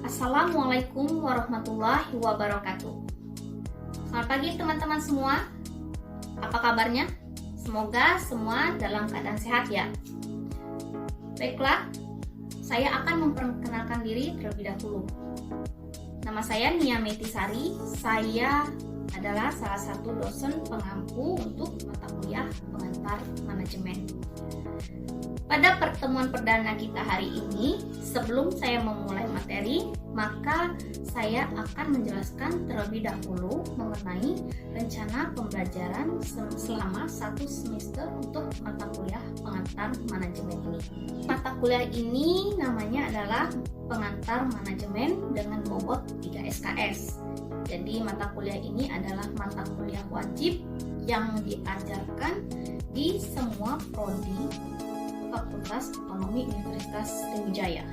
Assalamualaikum warahmatullahi wabarakatuh. Selamat pagi teman-teman semua. Apa kabarnya? Semoga semua dalam keadaan sehat ya. Baiklah, saya akan memperkenalkan diri terlebih dahulu. Nama saya Nia Metisari. Saya adalah salah satu dosen pengampu untuk mata kuliah pengantar manajemen. Pada pertemuan perdana kita hari ini, sebelum saya memulai materi, maka saya akan menjelaskan terlebih dahulu mengenai rencana pembelajaran selama 1 semester untuk mata kuliah pengantar manajemen ini. Mata kuliah ini namanya adalah pengantar manajemen dengan bobot 3 SKS. Jadi mata kuliah ini adalah mata kuliah wajib yang diajarkan di semua prodi Fakultas Ekonomi Universitas Sriwijaya.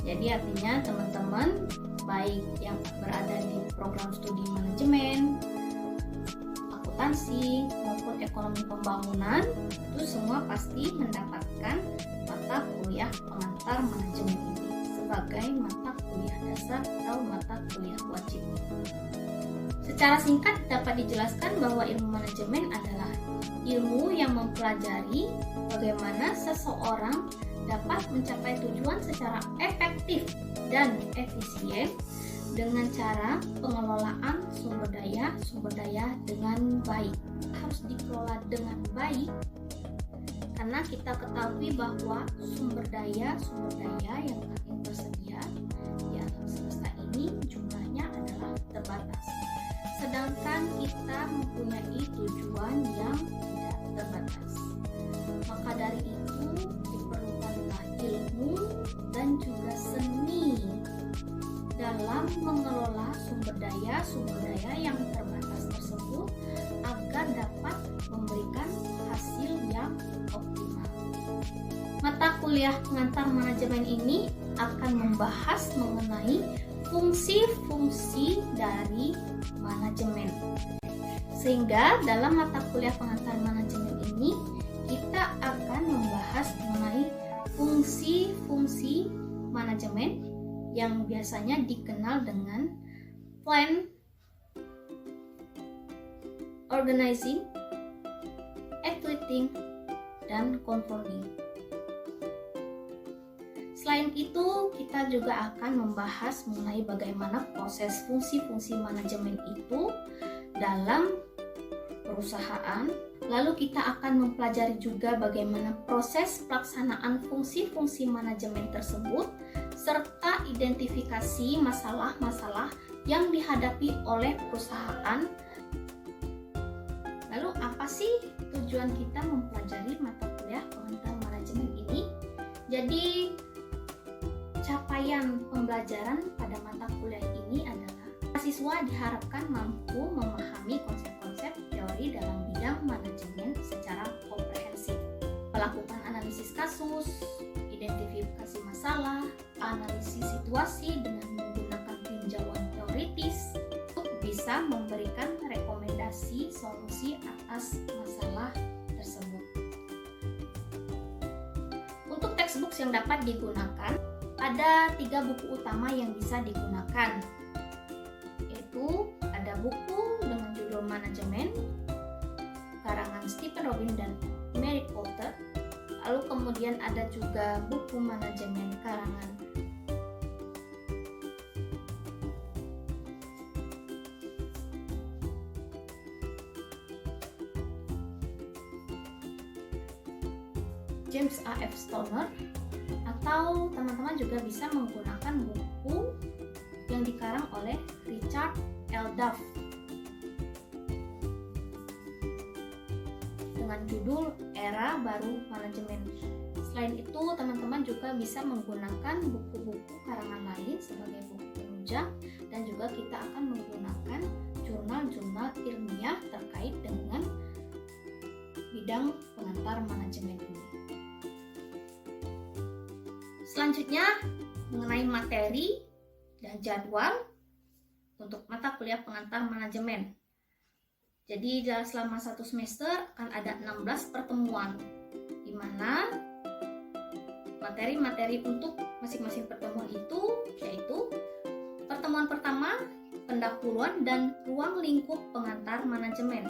Jadi artinya teman-teman baik yang berada di program studi manajemen, akuntansi maupun ekonomi pembangunan itu semua pasti mendapatkan mata kuliah pengantar manajemen ini sebagai mata kuliah dasar atau mata kuliah wajib. Secara singkat dapat dijelaskan bahwa ilmu manajemen adalah ilmu yang mempelajari bagaimana seseorang dapat mencapai tujuan secara efektif dan efisien dengan cara pengelolaan sumber daya dengan baik. Harus dikelola dengan baik karena kita ketahui bahwa sumber daya yang tersedia di alam semesta ini jumlahnya adalah terbatas. Sedangkan kita mempunyai tujuan yang tidak terbatas. Maka dari itu diperlukanlah ilmu dan juga seni dalam mengelola sumber daya yang terbatas tersebut agar dapat memberikan hasil yang optimal. Mata kuliah pengantar manajemen ini akan membahas mengenai fungsi-fungsi dari manajemen. Sehingga dalam mata kuliah pengantar manajemen ini kita akan membahas mengenai fungsi-fungsi manajemen yang biasanya dikenal dengan plan, organizing, executing, dan controlling. Selain itu, kita juga akan membahas mengenai bagaimana proses fungsi-fungsi manajemen itu dalam perusahaan. Lalu kita akan mempelajari juga bagaimana proses pelaksanaan fungsi-fungsi manajemen tersebut, serta identifikasi masalah-masalah yang dihadapi oleh perusahaan. Lalu apa sih tujuan kita mempelajari mata kuliah pengantar manajemen ini? Jadi capaian pembelajaran pada mata kuliah ini adalah mahasiswa diharapkan mampu memahami konsep-konsep teori dalam bidang manajemen secara komprehensif, melakukan analisis kasus, identifikasi masalah, analisis situasi dengan menggunakan tinjauan teoritis untuk bisa memberikan rekomendasi solusi atas masalah tersebut. Untuk textbook yang dapat digunakan, ada 3 buku utama yang bisa digunakan, yaitu ada buku dengan judul Manajemen karangan Stephen Robin dan Mary Potter. Lalu kemudian ada juga buku manajemen karangan James A. F. Stoner, atau teman-teman juga bisa menggunakan buku yang dikarang oleh Richard L. Duff dengan judul Era Baru Manajemen. Selain itu, teman-teman juga bisa menggunakan buku-buku karangan lain sebagai buku penunjang, dan juga kita akan menggunakan jurnal-jurnal ilmiah terkait dengan bidang pengantar manajemen ini. Selanjutnya, mengenai materi dan jadwal untuk mata kuliah pengantar manajemen. Jadi selama 1 semester akan ada 16 pertemuan. mana materi-materi untuk masing-masing pertemuan itu yaitu pertemuan pertama, pendahuluan dan ruang lingkup pengantar manajemen.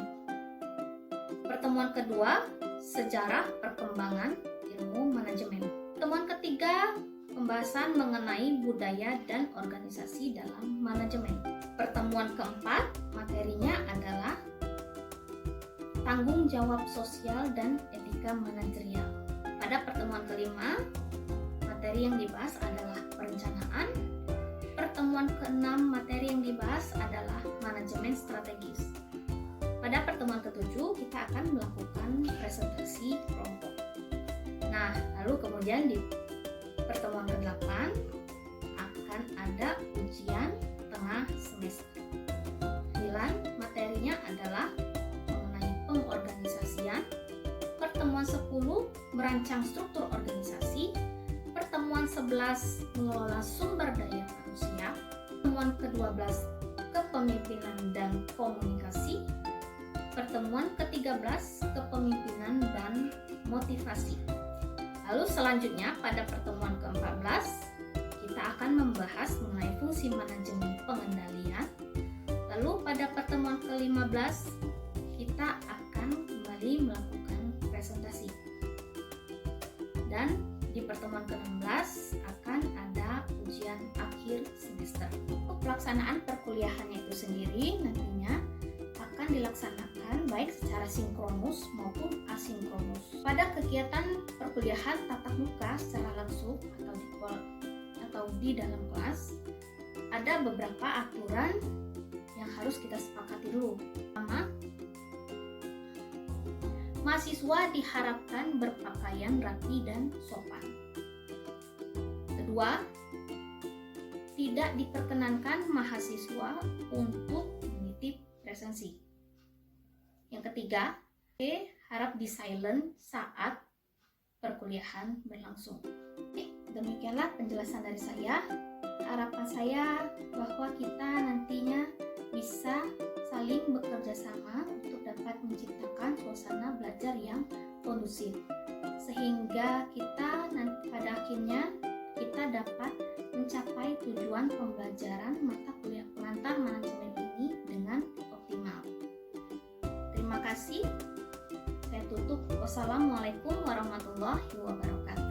Pertemuan kedua, sejarah perkembangan ilmu manajemen. Pertemuan ketiga, pembahasan mengenai budaya dan organisasi dalam manajemen. Pertemuan keempat, materinya adalah tanggung jawab sosial dan etika manajerial. Pada pertemuan kelima, materi yang dibahas adalah perencanaan. Pertemuan keenam, materi yang dibahas adalah manajemen strategis. Pada pertemuan ketujuh, kita akan melakukan presentasi kelompok. Nah, lalu kemudian di pertemuan ke-8 akan ada ujian tengah semester. 9, materinya adalah mengenai pengorganisasian. Pertemuan 10, merancang struktur organisasi. Pertemuan 11, mengelola sumber daya manusia. Pertemuan ke-12, kepemimpinan dan komunikasi. Pertemuan ke-13, kepemimpinan dan motivasi. Lalu selanjutnya pada pertemuan ke-14, kita akan membahas mengenai fungsi manajemen pengendalian. Lalu pada pertemuan ke-15, kita akan kembali melakukan presentasi. Dan di pertemuan ke-16 akan ada ujian akhir semester. Untuk pelaksanaan perkuliahannya itu sendiri nantinya akan dilaksanakan baik secara sinkronus maupun asinkronus. Pada kegiatan perkuliahan tatap muka secara langsung atau di dalam kelas, ada beberapa aturan yang harus kita sepakati dulu. Pertama, mahasiswa diharapkan berpakaian rapi dan sopan. Kedua, tidak diperkenankan mahasiswa untuk menitip presensi. Yang ketiga, harap di silent saat perkuliahan berlangsung. Demikianlah penjelasan dari saya. Harapan saya bahwa kita nantinya bisa saling bekerja sama untuk dapat menciptakan suasana belajar yang kondusif, sehingga kita nanti pada akhirnya kita dapat mencapai tujuan pembelajaran mata kuliah pengantar manajemen ini dengan optimal. Terima kasih. Saya tutup. Wassalamualaikum warahmatullahi wabarakatuh.